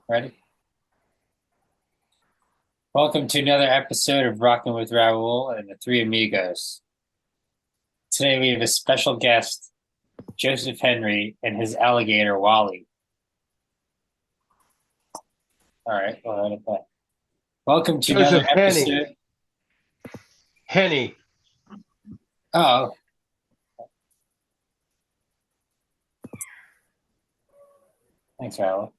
Ready? Welcome to another episode of Rockin' with Rahul and the Three Amigos. Today we have a special guest, Joseph Henry, and his alligator Wally. All right, well, right back. Welcome to another Joseph episode. Henny. Oh, thanks, Rahul.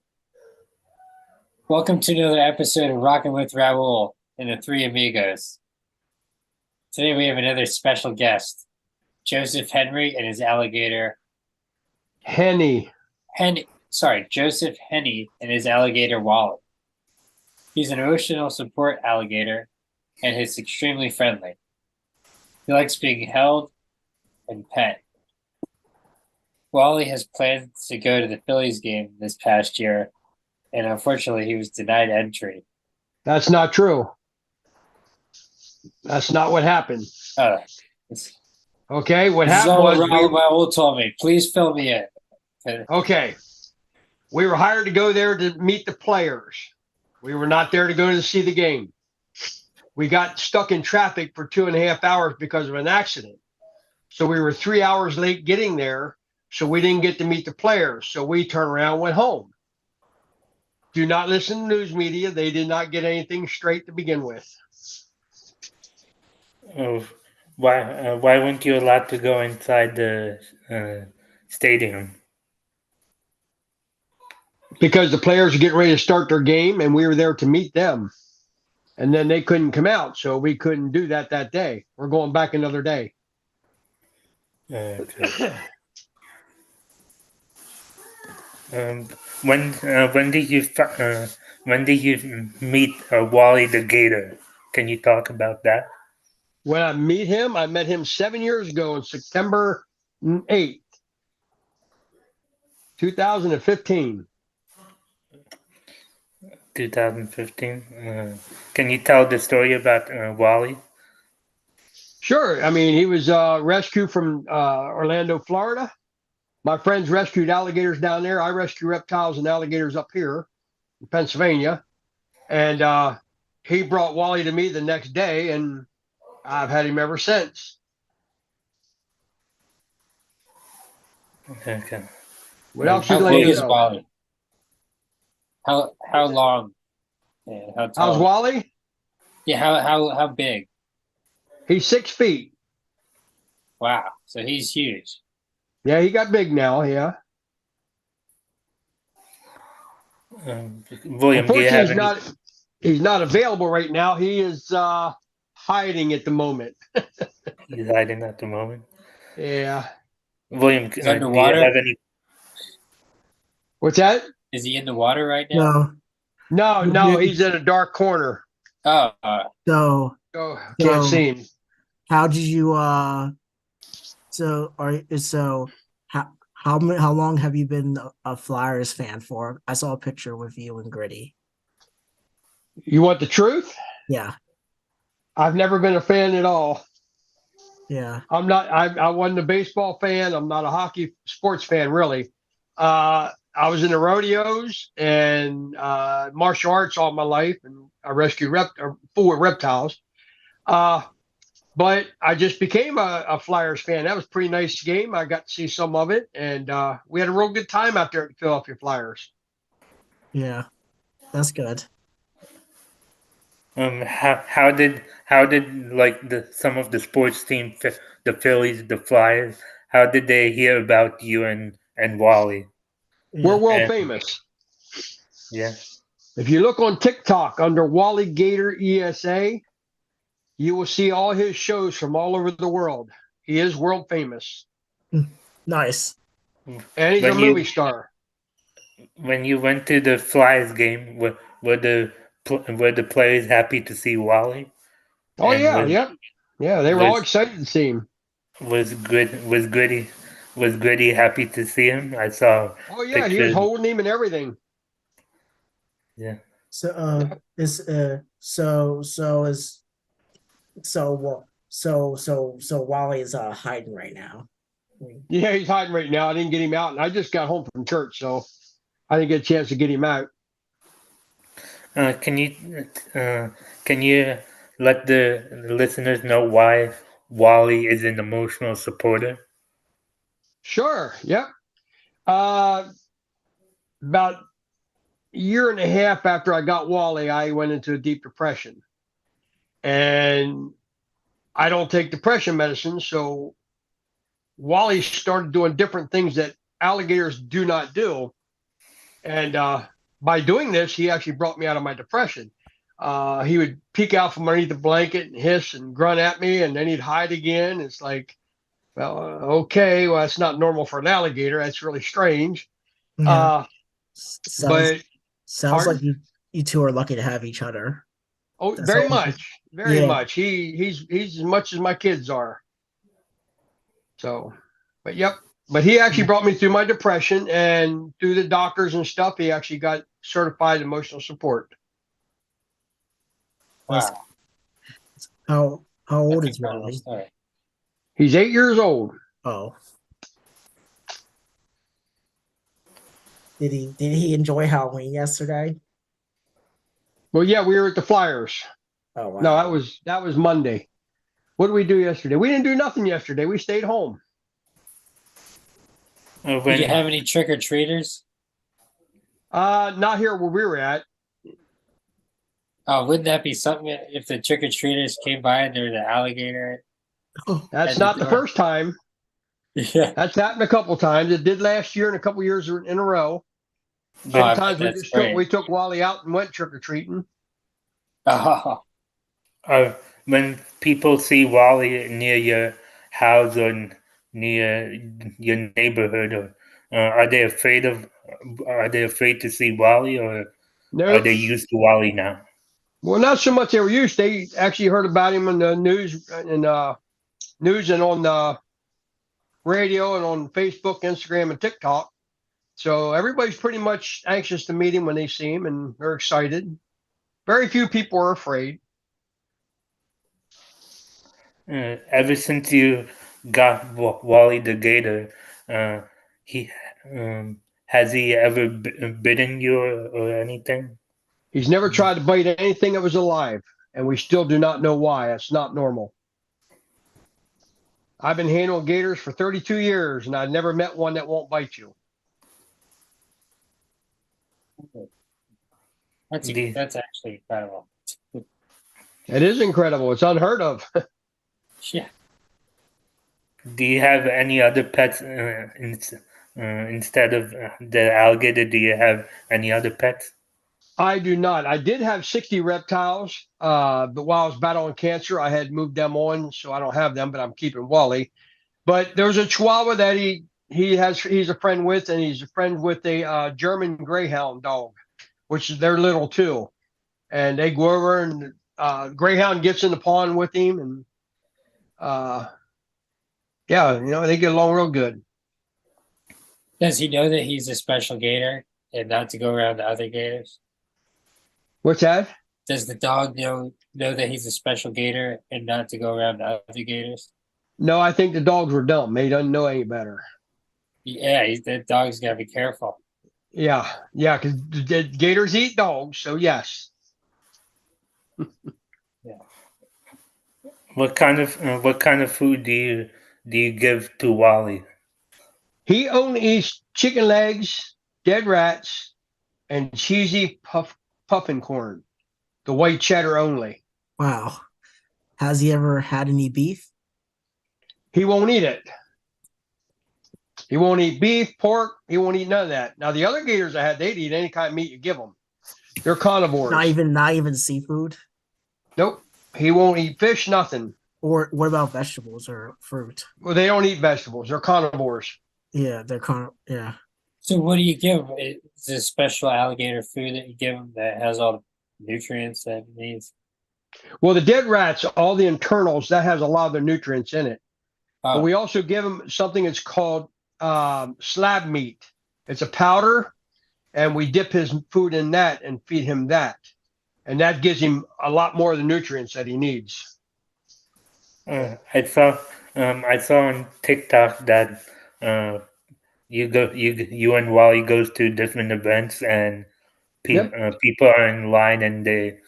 Welcome to another episode of Rockin' with Rahul and the Three Amigos. Today we have another special guest, Joseph Henry and his alligator Henny. Joseph Henny and his alligator Wally. He's an emotional support alligator and is extremely friendly. He likes being held and pet. Wally has plans to go to the Phillies game this past year, and unfortunately, he was denied entry. That's not true. That's not what happened. Okay, what happened was Rahul told me. Please fill me in. Okay. We were hired to go there to meet the players. We were not there to go to see the game. We got stuck in traffic for 2.5 hours because of an accident. So we were 3 hours late getting there. So we didn't get to meet the players. So we turned around and went home. Do not listen to news media. They did not get anything straight to begin with. Oh, why weren't you allowed to go inside the stadium? Because the players are getting ready to start their game, and we were there to meet them. And then they couldn't come out, so we couldn't do that day. We're going back another day. Okay. When did you meet Wally the Gator? Can you talk about that? When I met him 7 years ago on September 8th, 2015. 2015. Can you tell the story about Wally? Sure. I mean, he was rescued from Orlando, Florida. My friends rescued alligators down there. I rescue reptiles and alligators up here in Pennsylvania. And he brought Wally to me the next day, and I've had him ever since. Okay. What else How you big like is Wally? How long? Yeah, how tall? How's Wally? Yeah, how big? He's 6 feet. Wow, so he's huge. Yeah, he got big now. Yeah. William, do you have any? He's not available right now. He is hiding at the moment. He's hiding at the moment. Yeah. William, He's do you underwater? have any? What's that? Is he in the water right now? No, he's in a dark corner. Oh, Oh, can't see him. How did you how long have you been a Flyers fan for? I saw a picture with you and Gritty. You want the truth? Yeah. I've never been a fan at all. Yeah. I'm not. I wasn't a baseball fan. I'm not a hockey sports fan, really. I was in the rodeos and martial arts all my life, and I rescued four reptiles. But I just became a Flyers fan. That was a pretty nice game. I got to see some of it, and we had a real good time out there at the Philadelphia Flyers. Yeah, that's good. How did like some of the sports team, the Phillies, the Flyers, how did they hear about you and Wally? Yeah. We're world famous. Yeah. If you look on TikTok under Wally Gator ESA, you will see all his shows from all over the world. He is world famous. Nice. And he's a movie star. When you went to the Flyers game, were the players happy to see Wally? Oh, and yeah. They were all excited to see him. Was Gritty happy to see him? I saw. Oh yeah, he was holding him and everything. Yeah. So Wally is hiding right now. Yeah, he's hiding right now. I didn't get him out, and I just got home from church, so I didn't get a chance to get him out. Can you let the listeners know why Wally is an emotional supporter? Sure. Yep. About a year and a half after I got Wally, I went into a deep depression. And I don't take depression medicine, so Wally started doing different things that alligators do not do. And by doing this, he actually brought me out of my depression. He would peek out from underneath the blanket and hiss and grunt at me, and then he'd hide again. It's like, well, okay, well, that's not normal for an alligator. That's really strange. Yeah. Uh, Sounds but sounds like pardon? you two are lucky to have each other. Oh, That's all. very Yeah. much. He's as much as my kids are. So, but yep. But he actually brought me through my depression, and through the doctors and stuff, he actually got certified emotional support. That's Wow, how old that's an is incredible Wally? story. He's 8 years old. Oh, did he enjoy Halloween yesterday? Well, yeah, we were at the Flyers. Oh No, wow. that was Monday. What did we do yesterday? We didn't do nothing yesterday. We stayed home. Did you When have any trick or treaters? Not here where we were at. Oh, wouldn't that be something if the trick or treaters came by and there was an alligator That's at the not the door? first time. Yeah. That's happened a couple times. It did last year and a couple years in a row. Oh, I Sometimes bet that's great. we took Wally out and went trick or treating. Oh, uh, when people see Wally near your house or near your neighborhood, or are they afraid of? Are they afraid to see Wally, or are Nope. they used to Wally now? Well, not so much they were used. They actually heard about him in the news and on the radio and on Facebook, Instagram, and TikTok. So everybody's pretty much anxious to meet him when they see him, and they're excited. Very few people are afraid. Ever since you got Wally the Gator, uh, he has he ever bitten you or anything? He's never tried to bite anything that was alive, and we still do not know why. That's not normal. I've been handling gators for 32 years, and I've never met one that won't bite you. The, that's actually incredible. It is incredible. It's unheard of. Yeah. do you have any other pets instead of the alligator? Do you have any other pets? I do not. I did have 60 reptiles, but while I was battling cancer, I had moved them on, so I don't have them, but I'm keeping Wally. But there's a Chihuahua that he's a friend with, and he's a friend with a German Greyhound dog, which they're little too, and they go over and Greyhound gets in the pond with him, and uh, yeah, they get along real good. Does he know that he's a special gator and not to go around the other gators? What's that? Does the dog know that he's a special gator and not to go around the other gators? No, I think the dogs were dumb. They doesn't know any better. Yeah, that dog's got to be careful. Yeah, yeah, because gators eat dogs, so yes. Yeah. What kind of food do you give to Wally? He only eats chicken legs, dead rats, and cheesy puffin corn. The white cheddar only. Wow. Has he ever had any beef? He won't eat it. He won't eat beef, pork. He won't eat none of that. Now the other gators I had, they'd eat any kind of meat you give them. They're carnivores. Not even seafood. Nope. He won't eat fish, nothing. Or what about vegetables or fruit? Well, they don't eat vegetables. They're carnivores. Yeah, they're yeah. So what do you give him? Is this special alligator food that you give him that has all the nutrients that he needs? Well, the dead rats, all the internals, that has a lot of the nutrients in it. But Oh, we also give them something that's called slab meat. It's a powder, and we dip his food in that and feed him that. And that gives him a lot more of the nutrients that he needs. I saw on TikTok that you and Wally goes to different events and people are in line and they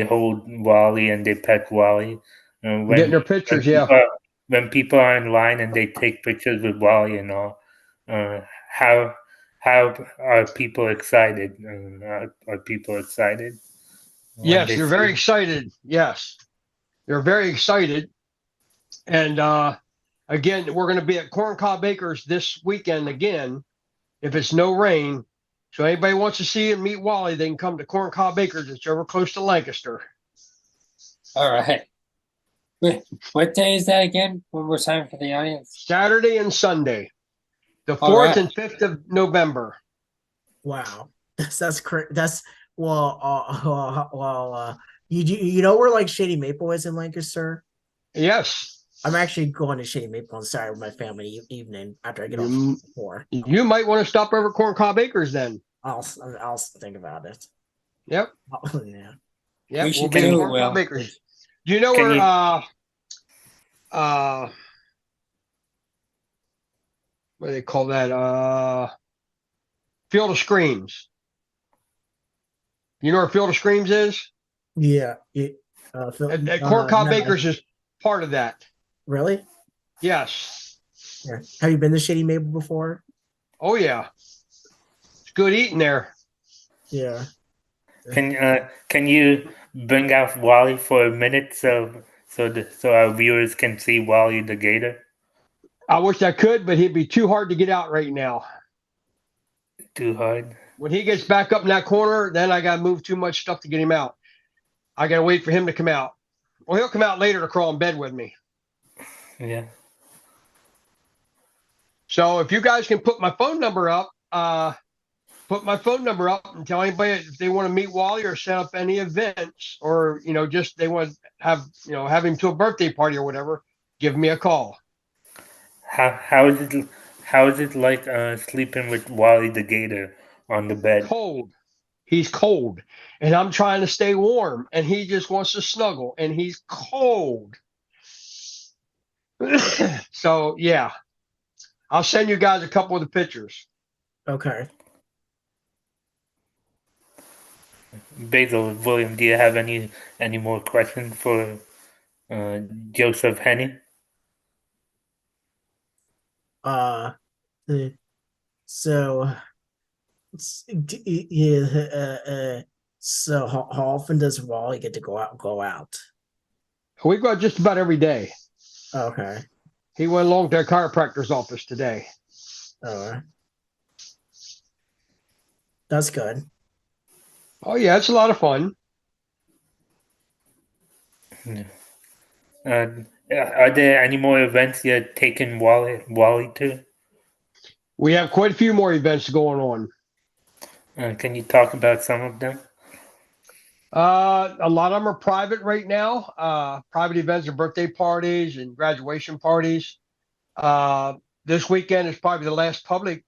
hold Wally and they pet Wally. Getting their pictures, yeah. When people are in line and they take pictures with Wally and all, uh, how are people excited? Are people excited when Yes, they they're see very him? excited. Yes, they're very excited. And again, we're going to be at Corncob Acres this weekend again, if it's no rain. So anybody wants to see and meet Wally, they can come to Corncob Acres. It's over close to Lancaster. All right. Wait, what day is that again? One more time for the audience. Saturday and Sunday, the All 4th right. and 5th of November. Wow, that's crazy. That's you know where like Shady Maple is in Lancaster? Yes. I'm actually going to Shady Maple on Saturday with my family evening after I get off You, before. you might want to stop over Corncob Acres then. I'll think about it. Yep. Oh, yeah. Yep. We We'll should be in do it, Corncob Will. Acres. Do you know Can where you what do they call that? Field of Screams. You know where Field of Screams is? Yeah. Corncob No. Acres is part of that. Really? Yes. Yeah. Have you been to Shady Maple before? Oh yeah. It's good eating there. Yeah. can you bring out Wally for a minute so our viewers can see Wally the gator? I wish I could, but he'd be too hard to get out right now. Too hard. When he gets back up in that corner, then I gotta move too much stuff to get him out. I gotta wait for him to come out. Well, he'll come out later to crawl in bed with me. Yeah. So if you guys can put my phone number up, and tell anybody if they want to meet Wally or set up any events, or just they want to have him to a birthday party or whatever, give me a call. How is it like sleeping with Wally the gator on the bed? Cold. He's cold, and I'm trying to stay warm, and he just wants to snuggle, and he's cold. So yeah, I'll send you guys a couple of the pictures. Okay. Basil, William, do you have any more questions for Joseph Henny? Uh, so, yeah. So how often does Wally get to go out? We go out just about every day. Okay. He went along to a chiropractor's office today. That's good. Oh yeah, it's a lot of fun. Are there any more events you're taking Wally to? We have quite a few more events going on. Can you talk about some of them? A lot of them are private right now. Private events are birthday parties and graduation parties. This weekend is probably the last public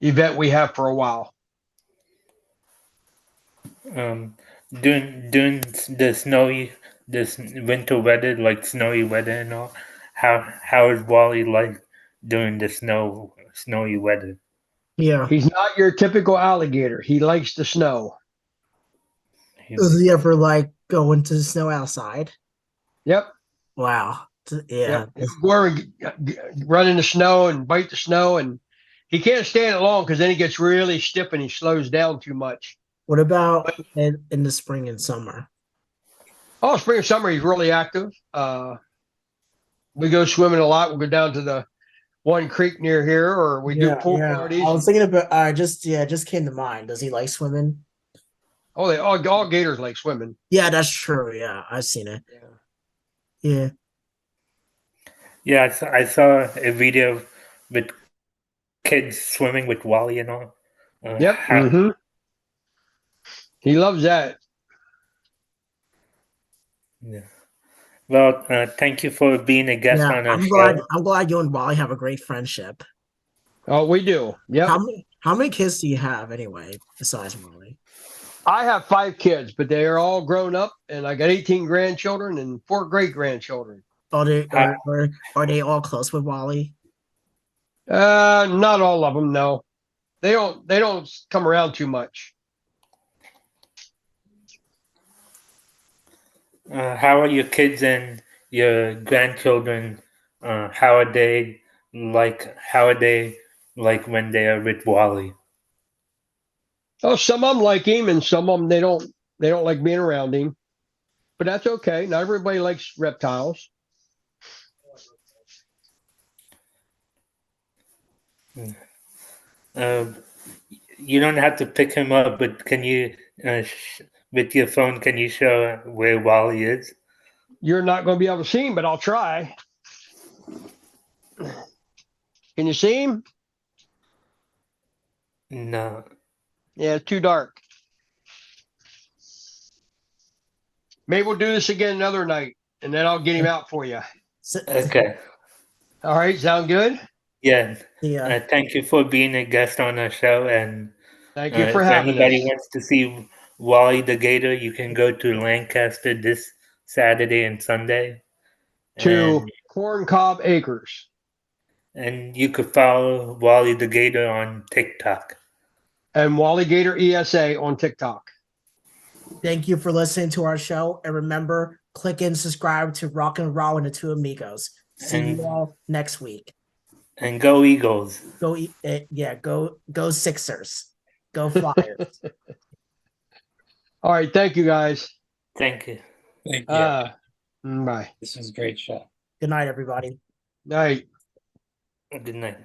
event we have for a while. During this winter weather, like snowy weather and all, how is Wally like during the snowy weather? Yeah. He's not your typical alligator. He likes the snow. Does he ever like go into the snow outside? Yep. Wow. Yeah. Yep. Run in the snow and bite the snow, and he can't stand it long because then he gets really stiff and he slows down too much. What about in the spring and summer? Oh, spring and summer, he's really active. We go swimming a lot. We'll go down to the one creek near here, or we do pool parties. I was thinking about just came to mind. Does he like swimming? Oh, all gators like swimming. Yeah, that's true. Yeah, I've seen it. Yeah. Yeah, I saw a video with kids swimming with Wally and all. Yep. He loves that. Yeah. Well, thank you for being a guest on our show. I'm glad you and Wally have a great friendship. Oh, we do. Yep. How many kids do you have anyway, besides Wally? I have 5 kids, but they are all grown up, and I got 18 grandchildren and 4 great grandchildren. Are they all close with Wally? Not all of them, no. They don't come around too much. How are your kids and your grandchildren? How are they like? How are they like when they are with Wally? Oh, some of them like him, and some of them they don't. They don't like being around him. But that's okay. Not everybody likes reptiles. Uh, you don't have to pick him up, but can you, with your phone, can you show where Wally is? You're not going to be able to see him, but I'll try. Can you see him? No. Yeah, it's too dark. Maybe we'll do this again another night, and then I'll get him out for you. Okay. All right, sound good? Yeah. Yeah. Thank you for being a guest on our show. And Thank you for if having anybody us. wants to see Wally the Gator, you can go to Lancaster this Saturday and Sunday. To And Corn Cob Acres. and you could follow Wally the Gator on TikTok. And Wally Gator ESA on TikTok. Thank you for listening to our show. And remember, click and subscribe to Rock and Raw and the Two Amigos. See you all next week. And go Eagles. Go Sixers. Go Flyers. All right, thank you guys. Thank you. Thank you. Bye. This was a great show. Good night, everybody. Night. Good night.